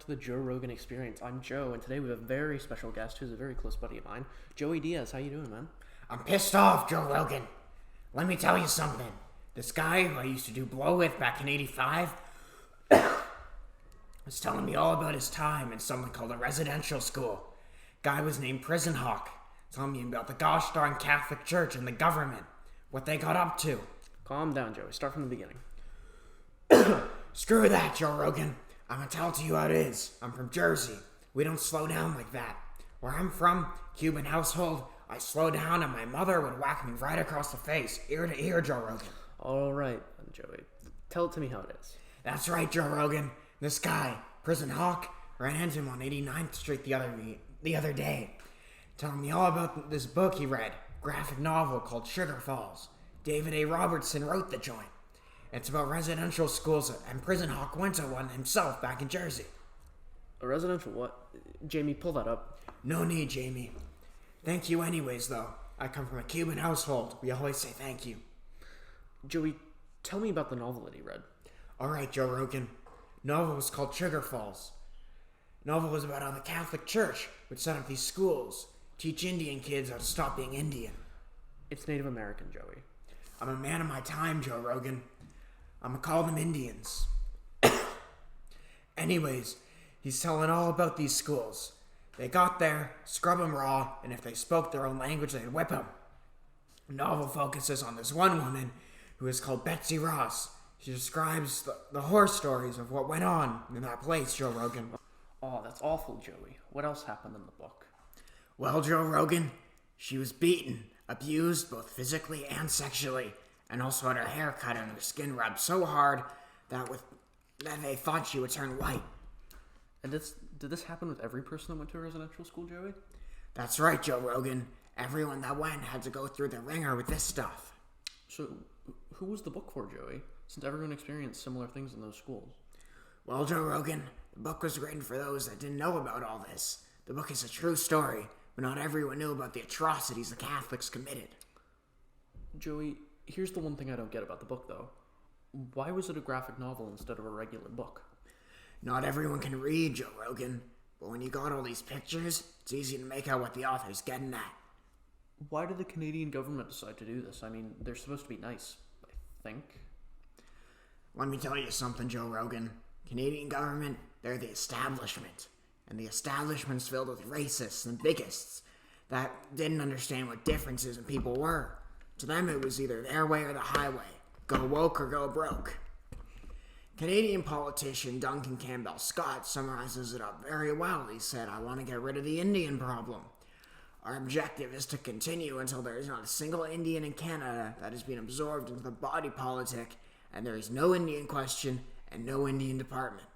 to the Joe Rogan Experience. I'm Joe, and today we have a very special guest who's a very close buddy of mine, Joey Diaz. How you doing, man? I'm pissed off, Joe Rogan. Let me tell you something. This guy who I used to do blow with back in '85 was telling me all about his time in something called a residential school. Guy was named Prison Hawk, telling me about the gosh darn Catholic Church and the government, what they got up to. Calm down, Joey. Start from the beginning. Screw that, Joe Rogan. I'm gonna tell it to you how it is. I'm from Jersey. We don't slow down like that. Where I'm from, Cuban household, I slow down and my mother would whack me right across the face, ear to ear, Joe Rogan. All right, Joey. Tell it to me how it is. That's right, Joe Rogan. This guy, Prison Hawk, ran into him on 89th Street the other day, telling me all about this book he read, graphic novel called Sugar Falls. David A. Robertson wrote the joint. It's about residential schools, and Prison Hawk went to one himself back in Jersey. A residential what? Jamie, pull that up. No need, Jamie. Thank you anyways, though. I come from a Cuban household. We always say thank you. Joey, tell me about the novel that he read. Alright, Joe Rogan. Novel was called Sugar Falls. Novel was about how the Catholic Church would set up these schools, teach Indian kids how to stop being Indian. It's Native American, Joey. I'm a man of my time, Joe Rogan. I'm gonna call them Indians. Anyways, he's telling all about these schools. They got there, scrub them raw, and if they spoke their own language, they'd whip them. The novel focuses on this one woman who is called Betsy Ross. She describes the horror stories of what went on in that place, Joe Rogan. Oh, that's awful, Joey. What else happened in the book? Well, Joe Rogan, she was beaten, abused both physically and sexually, and also had her hair cut and her skin rubbed so hard that they thought she would turn white. And did this happen with every person that went to a residential school, Joey? That's right, Joe Rogan. Everyone that went had to go through the ringer with this stuff. So, who was the book for, Joey? Since everyone experienced similar things in those schools. Well, Joe Rogan, the book was written for those that didn't know about all this. The book is a true story, but not everyone knew about the atrocities the Catholics committed. Joey, here's the one thing I don't get about the book, though. Why was it a graphic novel instead of a regular book? Not everyone can read, Joe Rogan, but when you got all these pictures, it's easy to make out what the author's getting at. Why did the Canadian government decide to do this? I mean, they're supposed to be nice, I think. Let me tell you something, Joe Rogan. Canadian government, they're the establishment. And the establishment's filled with racists and bigots that didn't understand what differences in people were. To them, it was either their way or the highway. Go woke or go broke. Canadian politician Duncan Campbell Scott summarizes it up very well. He said, I want to get rid of the Indian problem. Our objective is to continue until there is not a single Indian in Canada that has been absorbed into the body politic, and there is no Indian question and no Indian department.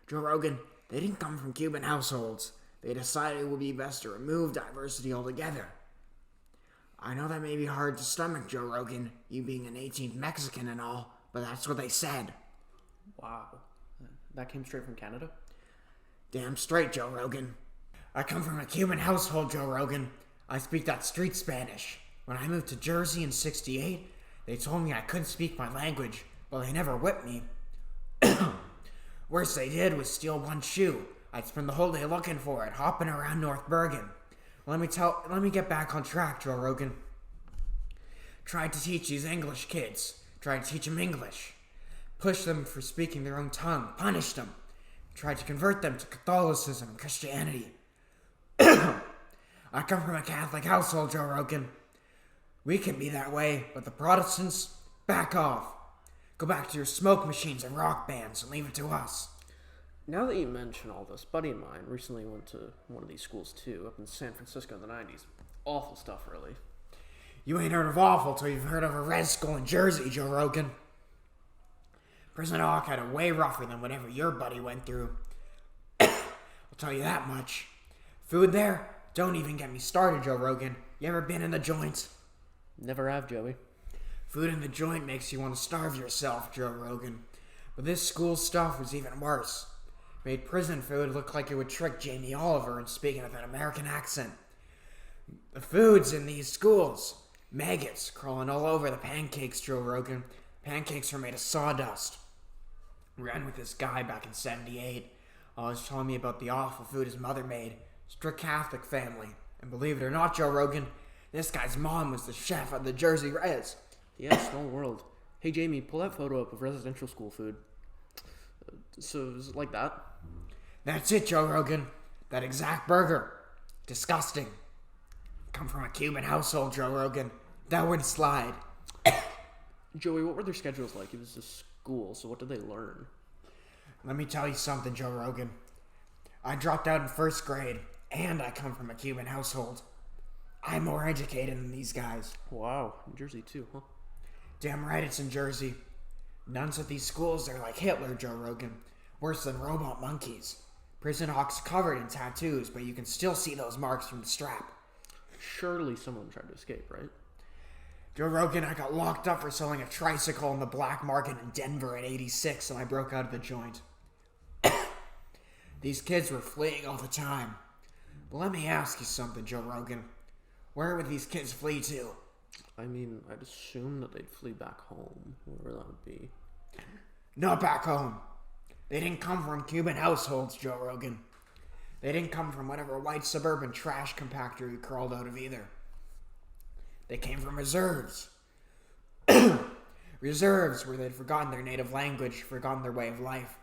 Joe Rogan, they didn't come from Cuban households. They decided it would be best to remove diversity altogether. I know that may be hard to stomach, Joe Rogan, you being an 18th Mexican and all, but that's what they said. Wow. That came straight from Canada? Damn straight, Joe Rogan. I come from a Cuban household, Joe Rogan. I speak that street Spanish. When I moved to Jersey in '68, they told me I couldn't speak my language, but they never whipped me. Worst they did was steal one shoe. I'd spend the whole day looking for it, hopping around North Bergen. Let me get back on track, Joe Rogan. Tried to teach these English kids. Tried to teach them English. Pushed them for speaking their own tongue. Punished them. Tried to convert them to Catholicism and Christianity. I come from a Catholic household, Joe Rogan. We can be that way, but the Protestants, back off. Go back to your smoke machines and rock bands and leave it to us. Now that you mention all this, a buddy of mine recently went to one of these schools too, up in San Francisco in the 90s. Awful stuff, really. You ain't heard of awful till you've heard of a res school in Jersey, Joe Rogan. Prison Hawk had it way rougher than whatever your buddy went through. I'll tell you that much. Food there? Don't even get me started, Joe Rogan. You ever been in the joint? Never have, Joey. Food in the joint makes you want to starve yourself, Joe Rogan. But this school stuff was even worse. Made prison food look like it would trick Jamie Oliver into speaking with an American accent. The foods in these schools. Maggots crawling all over the pancakes, Joe Rogan. Pancakes are made of sawdust. Ran with this guy back in '78. Always telling me about the awful food his mother made. Strict Catholic family. And believe it or not, Joe Rogan, this guy's mom was the chef at the Jersey Res. Yeah, small world. Hey, Jamie, pull that photo up of residential school food. So, is it like that? That's it, Joe Rogan. That exact burger. Disgusting. Come from a Cuban household, Joe Rogan. That would slide. Joey, what were their schedules like? It was a school, so what did they learn? Let me tell you something, Joe Rogan. I dropped out in first grade, and I come from a Cuban household. I'm more educated than these guys. Wow, New Jersey too, huh? Damn right it's in Jersey. Nuns at these schools are like Hitler, Joe Rogan. Worse than robot monkeys. Prison hawks covered in tattoos, but you can still see those marks from the strap. Surely someone tried to escape, right? Joe Rogan, I got locked up for selling a tricycle on the black market in Denver in '86, and I broke out of the joint. These kids were fleeing all the time. But let me ask you something, Joe Rogan. Where would these kids flee to? I mean, I'd assume that they'd flee back home, wherever that would be. Not back home. They didn't come from Cuban households, Joe Rogan. They didn't come from whatever white suburban trash compactor you crawled out of either. They came from reserves. Reserves where they'd forgotten their native language, forgotten their way of life.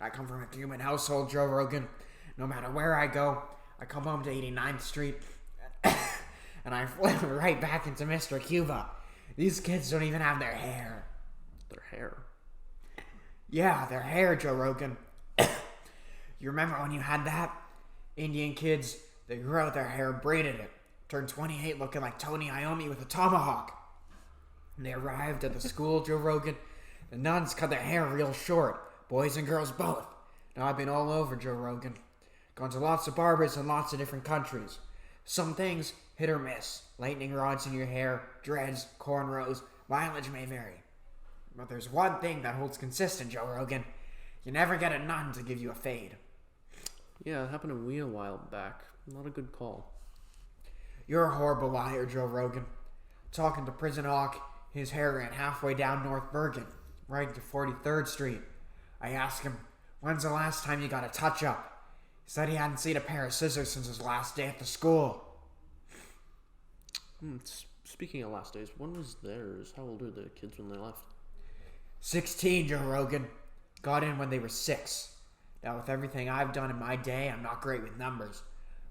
I come from a Cuban household, Joe Rogan. No matter where I go, I come home to 89th Street, and I flip right back into Mr. Cuba. These kids don't even have their hair. Their hair? Yeah, their hair, Joe Rogan. You remember when you had that? Indian kids, they grew out their hair, braided it, turned 28 looking like Tony Iommi with a tomahawk. And they arrived at the school, Joe Rogan. The nuns cut their hair real short, boys and girls both. Now I've been all over, Joe Rogan. Gone to lots of barbers in lots of different countries. Some things, hit or miss. Lightning rods in your hair, dreads, cornrows, mileage may vary. But there's one thing that holds consistent, Joe Rogan. You never get a nun to give you a fade. Yeah, it happened to me a while back. Not a good call. You're a horrible liar, Joe Rogan. Talking to Prison Hawk, his hair ran halfway down North Bergen, right to 43rd Street. I asked him, when's the last time you got a touch-up? He said he hadn't seen a pair of scissors since his last day at the school. Speaking of last days, when was theirs? How old were the kids when they left? 16, Joe Rogan. Got in when they were 6. Now, with everything I've done in my day, I'm not great with numbers.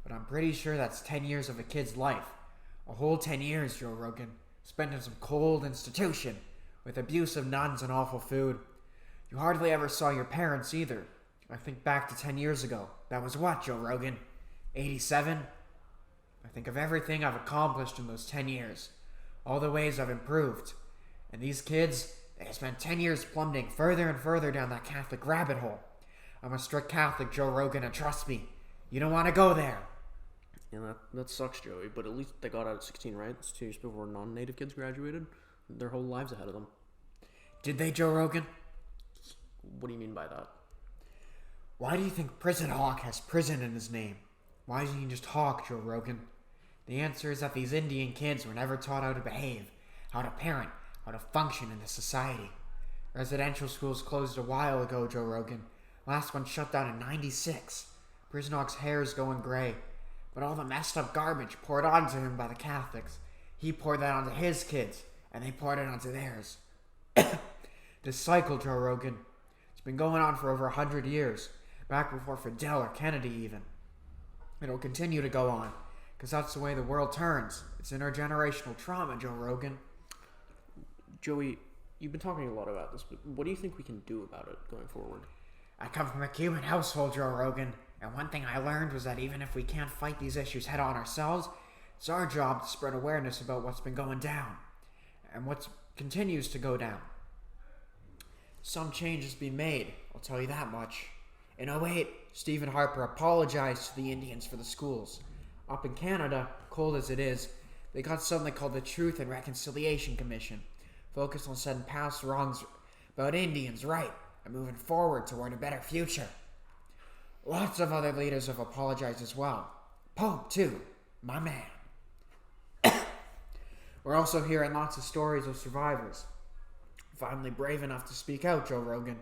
But I'm pretty sure that's 10 years of a kid's life. A whole 10 years, Joe Rogan. Spent in some cold institution, with abusive nuns and awful food. You hardly ever saw your parents either. I think back to 10 years ago. That was what, Joe Rogan? 87? I think of everything I've accomplished in those 10 years. All the ways I've improved. And these kids, they spent 10 years plummeting further and further down that Catholic rabbit hole. I'm a strict Catholic, Joe Rogan, and trust me, you don't want to go there. Yeah, that sucks, Joey, but at least they got out at 16, right? It's 2 years before non-native kids graduated. Their whole lives ahead of them. Did they, Joe Rogan? What do you mean by that? Why do you think Prison Hawk has prison in his name? Why isn't he just Hawk, Joe Rogan? The answer is that these Indian kids were never taught how to behave, how to parent, how to function in this society. Residential schools closed a while ago, Joe Rogan. Last one shut down in '96. Prison Hawk's hair is going gray, but all the messed up garbage poured onto him by the Catholics. He poured that onto his kids, and they poured it onto theirs. This cycle, Joe Rogan, it's been going on for over 100 years, back before Fidel or Kennedy even. It'll continue to go on, because that's the way the world turns. It's intergenerational trauma, Joe Rogan. Joey, you've been talking a lot about this, but what do you think we can do about it going forward? I come from a Cuban household, Joe Rogan, and one thing I learned was that even if we can't fight these issues head on ourselves, it's our job to spread awareness about what's been going down, and what continues to go down. Some change has been made, I'll tell you that much. In '08, Stephen Harper apologized to the Indians for the schools. Up in Canada, cold as it is, they got something called the Truth and Reconciliation Commission, focused on setting past wrongs about Indians right, and moving forward toward a better future. Lots of other leaders have apologized as well. Pope, too. My man. We're also hearing lots of stories of survivors. Finally brave enough to speak out, Joe Rogan.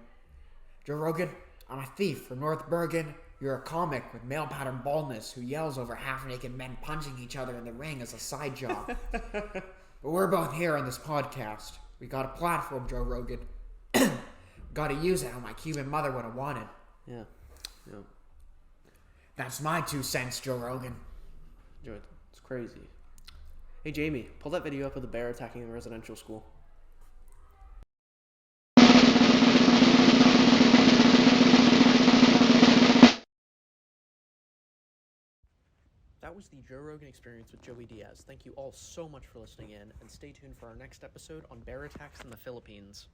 Joe Rogan, I'm a thief from North Bergen. You're a comic with male pattern baldness who yells over half-naked men punching each other in the ring as a side job. But we're both here on this podcast. We got a platform, Joe Rogan. Gotta use it how my Cuban mother would have wanted. Yeah. That's my 2 cents, Joe Rogan. It's crazy. Hey, Jamie, pull that video up of the bear attacking the residential school. That was the Joe Rogan Experience with Joey Diaz. Thank you all so much for listening in, and stay tuned for our next episode on bear attacks in the Philippines.